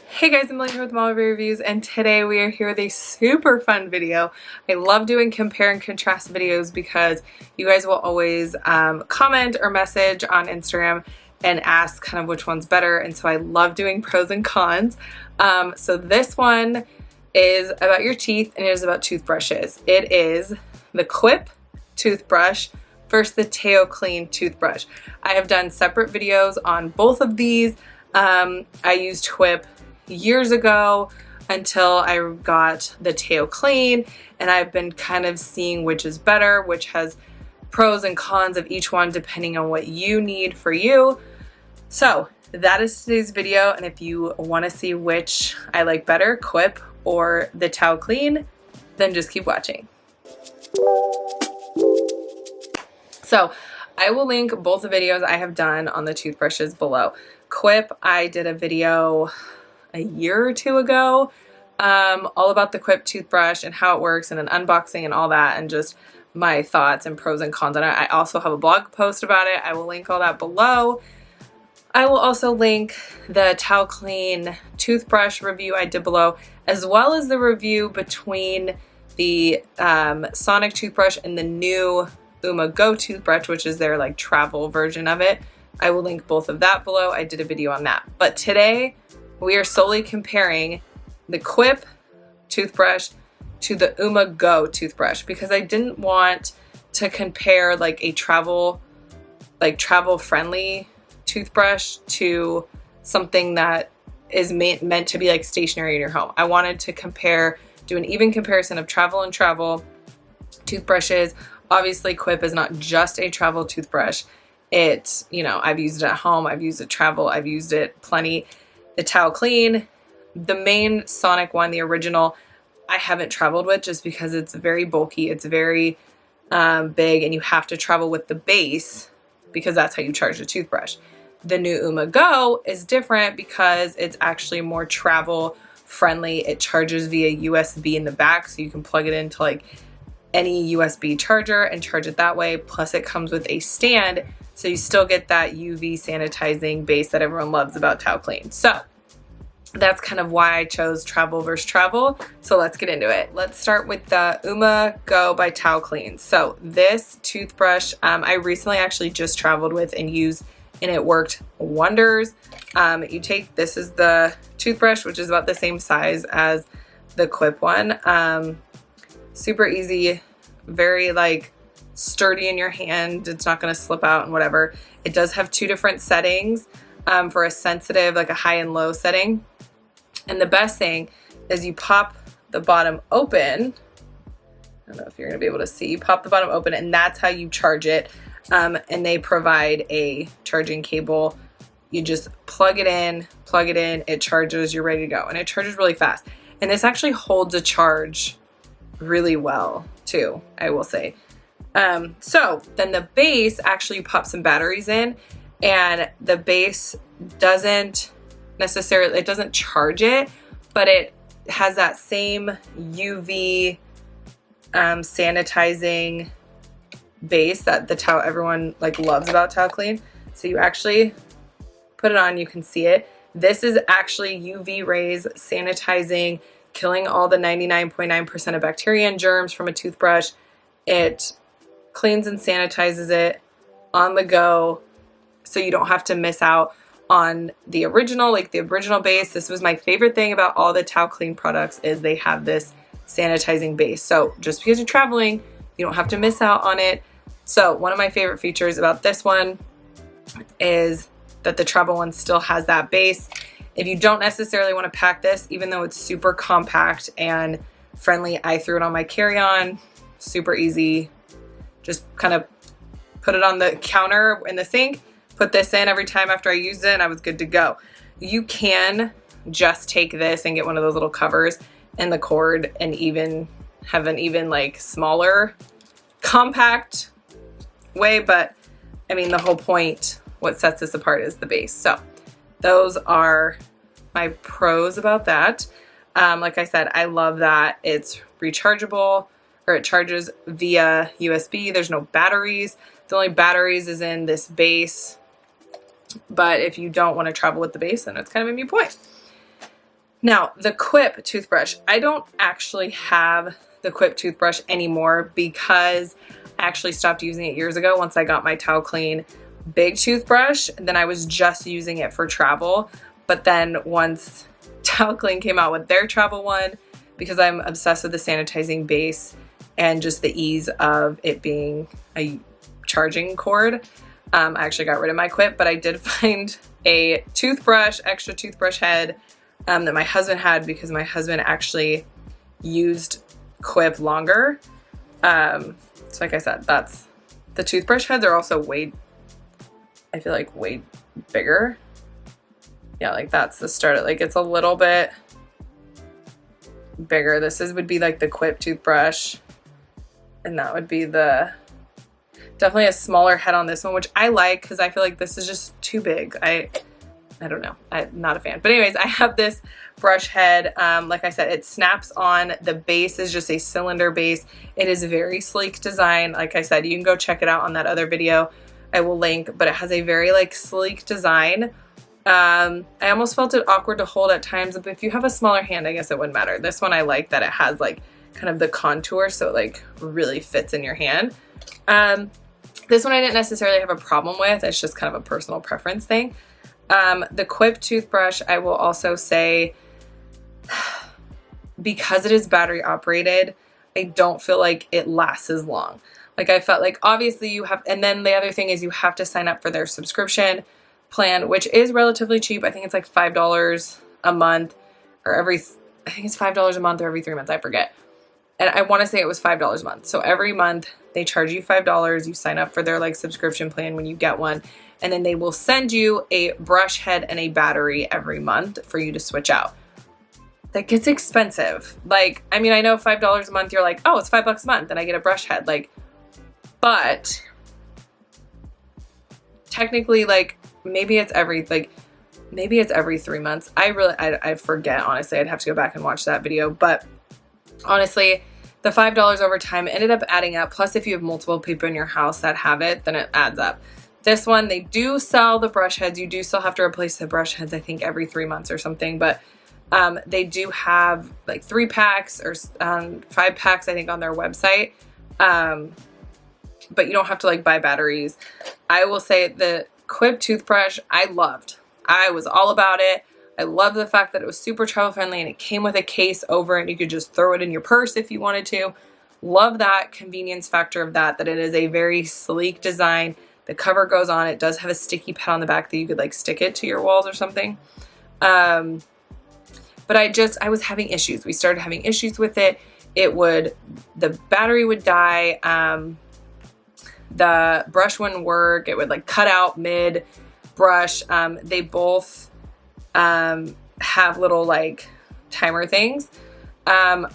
Hey guys, I'm Melanie here with Mama Baby Reviews, and today we are here with a super fun video. I love doing compare and contrast videos because you guys will always comment or message on Instagram and ask kind of which one's better, and so I love doing pros and cons. So this one is about your teeth and it is about toothbrushes. It is the Quip toothbrush versus the TOOTHBRUSH toothbrush. I have done separate videos on both of these. I used Quip years ago until I got the TOOTHBRUSH, and I've been kind of seeing which is better, which has pros and cons of each one depending on what you need for you. So that is today's video, and if you want to see which I like better, Quip or the TOOTHBRUSH, then just keep watching. So I will link both the videos I have done on the toothbrushes below. Quip, I did a video a year or two ago all about the Quip toothbrush and how it works and an unboxing and all that, and just my thoughts and pros and cons on it. I also have a blog post about it. I will link all that below. I will also link the TOOTHBRUSH toothbrush review I did below, as well as the review between the Sonic toothbrush and the new Go toothbrush, which is their like travel version of it. I will link both of that below. I did a video on that. But today we are solely comparing the Quip toothbrush to the Go toothbrush because I didn't want to compare like a travel friendly toothbrush to something that is meant to be like stationary in your home. I wanted to do an even comparison of travel and travel toothbrushes. Obviously, Quip is not just a travel toothbrush. It's, I've used it at home, I've used it travel, I've used it plenty. The TOOTHBRUSH, the main Sonic one, the original, I haven't traveled with just because it's very bulky, it's very big, and you have to travel with the base because that's how you charge the toothbrush. The new Go is different because it's actually more travel friendly. It charges via USB in the back, so you can plug it into like any USB charger and charge it that way. Plus it comes with a stand, so you still get that UV sanitizing base that everyone loves about TOOTHBRUSH. So that's kind of why I chose travel versus travel. So let's get into it. Let's start with the Go by TOOTHBRUSH. So this toothbrush, I recently actually just traveled with and used, and it worked wonders. This is the toothbrush, which is about the same size as the Quip one. Super easy, very like sturdy in your hand. It's not going to slip out and whatever. It does have two different settings for a sensitive, like a high and low setting. And the best thing is you pop the bottom open. I don't know if you're going to be able to see. You pop the bottom open, and that's how you charge it. And they provide a charging cable. You just plug it in, it charges, you're ready to go. And it charges really fast. And this actually holds a charge really well too, I will say. So then the base, actually pop some batteries in, and the base doesn't charge it, but it has that same UV sanitizing base that everyone like loves about TOOTHBRUSH. So you actually put it on, you can see it. This is actually UV rays sanitizing, killing all the 99.9% of bacteria and germs from a toothbrush. It cleans and sanitizes it on the go, so you don't have to miss out on the original base. This was my favorite thing about all the TOOTHBRUSH products, is they have this sanitizing base. So just because you're traveling, you don't have to miss out on it. So one of my favorite features about this one is that the travel one still has that base. If you don't necessarily want to pack this, even though it's super compact and friendly, I threw it on my carry-on, super easy. Just kind of put it on the counter in the sink, put this in every time after I used it, and I was good to go. You can just take this and get one of those little covers and the cord and even have an even like smaller compact way, but I mean the whole point, what sets this apart is the base. So those are my pros about that. Like I said, I love that it's rechargeable, or it charges via USB. There's no batteries. The only batteries is in this base But if you don't want to travel with the base, then it's kind of a moot point. Now, the Quip toothbrush. I don't actually have the Quip toothbrush anymore because I actually stopped using it years ago once I got my Towel Clean big toothbrush. Then I was just using it for travel. But then once Towel Clean came out with their travel one, because I'm obsessed with the sanitizing base and just the ease of it being a charging cord, I actually got rid of my Quip. But I did find a toothbrush, extra toothbrush head that my husband had because my husband actually used Quip longer. So like I said, that's the toothbrush heads are also I feel like way bigger. Yeah, like that's the start. Like it's a little bit bigger. Would be like the Quip toothbrush, and that would be definitely a smaller head on this one, which I like because I feel like this is just too big. I don't know. I'm not a fan. But anyways, I have this brush head. Like I said, it snaps on. The base is just a cylinder base. It is a very sleek design. Like I said, you can go check it out on that other video I will link, but it has a very like sleek design. I almost felt it awkward to hold at times, but if you have a smaller hand, I guess it wouldn't matter. This one I like that it has like kind of the contour, so it like really fits in your hand. This one I didn't necessarily have a problem with. It's just kind of a personal preference thing. The Quip toothbrush, I will also say, because it is battery operated, I don't feel like it lasts as long. Like I felt like obviously you have, and then the other thing is you have to sign up for their subscription plan, which is relatively cheap. I think it's like $5 a month or I think it's $5 a month or every 3 months. I forget. And I want to say it was $5 a month. So every month they charge you $5. You sign up for their like subscription plan when you get one. And then they will send you a brush head and a battery every month for you to switch out. That gets expensive. Like, I mean, I know $5 a month, you're like, oh, it's $5 a month and I get a brush head. Like, but technically, like, maybe it's every 3 months. I forget, honestly. I'd have to go back and watch that video. But honestly, the $5 over time ended up adding up. Plus, if you have multiple people in your house that have it, then it adds up. This one, they do sell the brush heads. You do still have to replace the brush heads, I think, every 3 months or something. But they do have like 3 packs or 5 packs, I think, on their website. But you don't have to like buy batteries. I will say the Quip toothbrush, I loved. I was all about it. I love the fact that it was super travel friendly and it came with a case over it and you could just throw it in your purse if you wanted to. Love that convenience factor of that it is a very sleek design. The cover goes on. It does have a sticky pad on the back that you could like stick it to your walls or something. But I was having issues. We started having issues with it. The battery would die. The brush wouldn't work. It would like cut out mid brush. They both have little like timer things. Yeah,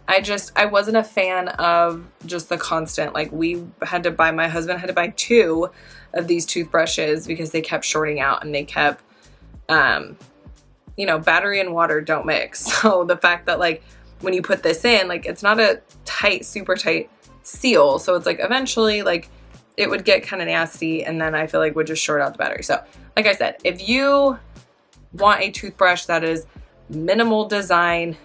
I wasn't a fan of just the constant, like my husband had to buy 2 of these toothbrushes because they kept shorting out and they kept, battery and water don't mix. So the fact that like when you put this in, like it's not a super tight seal. So it's like eventually like it would get kind of nasty and then I feel like would just short out the battery. So like I said, if you want a toothbrush that is minimal design,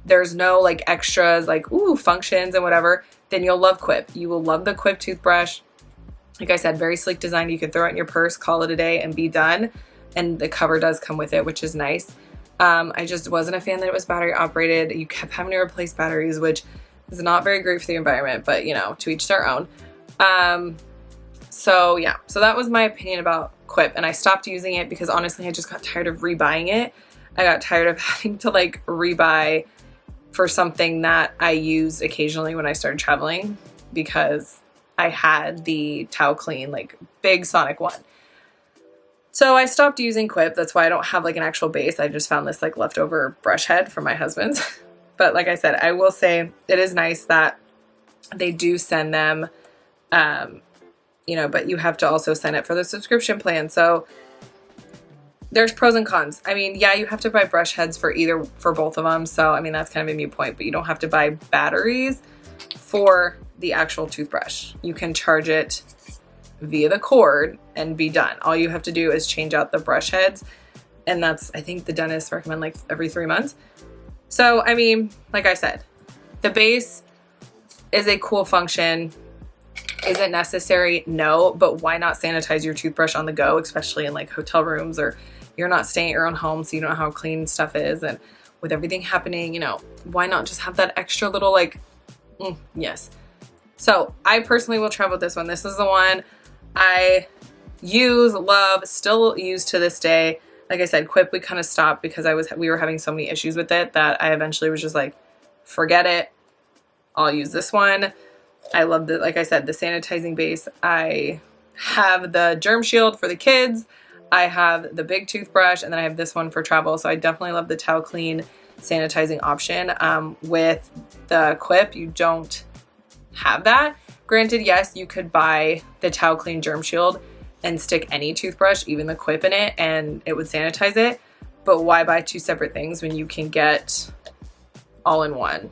there's no like extras like functions and whatever, then you'll love Quip. You will love the Quip toothbrush. Like I said, very sleek design. You can throw it in your purse, call it a day and be done. And the cover does come with it, which is nice. I just wasn't a fan that it was battery operated. You kept having to replace batteries, which is not very great for the environment, but to each their own. So yeah, so that was my opinion about Quip, and I stopped using it because honestly I just got tired of rebuying it. I got tired of having to like rebuy for something that I use occasionally when I started traveling because I had the Towel Clean like big Sonic one. So I stopped using Quip. That's why I don't have like an actual base. I just found this like leftover brush head from my husband's. But like I said, I will say it is nice that they do send them, but you have to also sign up for the subscription plan. So there's pros and cons. I mean, yeah, you have to buy brush heads for both of them. So, I mean, that's kind of a moot point, but you don't have to buy batteries for the actual toothbrush. You can charge it via the cord and be done. All you have to do is change out the brush heads, and that's, I think the dentists recommend like every 3 months. So, I mean, like I said, the base is a cool function. Is it necessary? No, but why not sanitize your toothbrush on the go, especially in like hotel rooms, or you're not staying at your own home, so you don't know how clean stuff is, and with everything happening, you know, why not just have that extra little like, yes. So I personally will travel with this one. This is the one I use, love, still use to this day. Like I said, Quip, we kind of stopped because we were having so many issues with it that I eventually was just like, forget it. I'll use this one. I love the, like I said, the sanitizing base. I have the germ shield for the kids. I have the big toothbrush, and then I have this one for travel. So I definitely love the Towel Clean sanitizing option. With the Quip, you don't have that. Granted, yes, you could buy the Towel Clean germ shield and stick any toothbrush, even the Quip, in it, and it would sanitize it. But why buy two separate things when you can get all in one?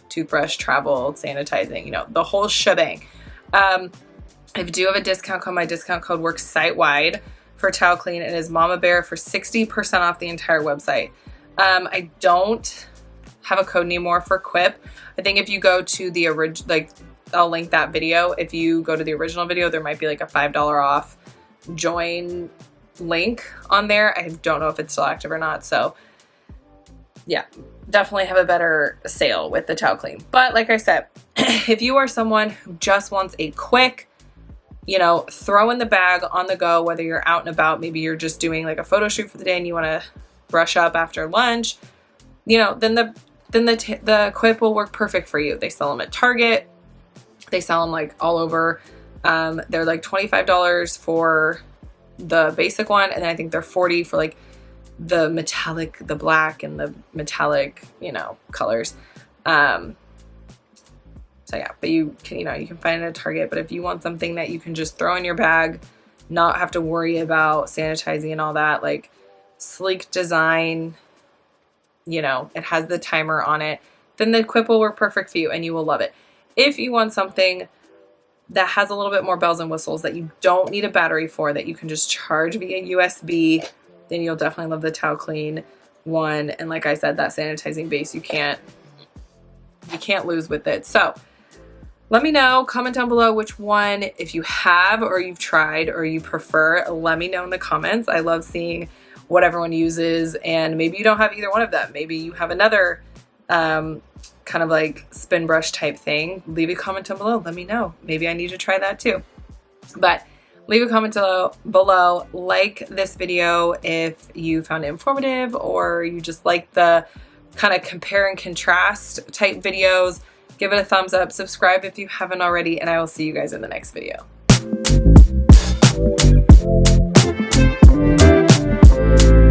Toothbrush, travel, sanitizing, you know, the whole shebang. I do have a discount code. My discount code works site-wide for Towel Clean. It is Mama Bear for 60% off the entire website. I don't have a code anymore for Quip. I think if you go to the original, like, I'll link that video. If you go to the original video, there might be like a $5 off join link on there. I don't know if it's still active or not. So yeah, definitely have a better sale with the Towel Clean. But like I said, if you are someone who just wants a quick, you know, throw in the bag on the go, whether you're out and about, maybe you're just doing like a photo shoot for the day and you want to brush up after lunch, you know, then the Quip will work perfect for you. They sell them at Target. They sell them like all over. They're like $25 for the basic one, and then I think they're $40 for like the metallic, the black and the metallic, you know, colors. So yeah, but you can find it at Target. But if you want something that you can just throw in your bag, not have to worry about sanitizing and all that, like sleek design, you know, it has the timer on it, then the Quip will work perfect for you and you will love it. If you want something that has a little bit more bells and whistles, that you don't need a battery for, that you can just charge via USB, then you'll definitely love the Towel Clean one. And like I said, that sanitizing base, you can't lose with it. So let me know, comment down below which one, if you have or you've tried or you prefer, let me know in the comments. I love seeing what everyone uses, and maybe you don't have either one of them. Maybe you have another kind of like spin brush type thing. Leave a comment down below. Let me know. Maybe I need to try that too. But leave a comment below. Like this video if you found it informative, or you just like the kind of compare and contrast type videos. Give it a thumbs up. Subscribe if you haven't already, and I will see you guys in the next video.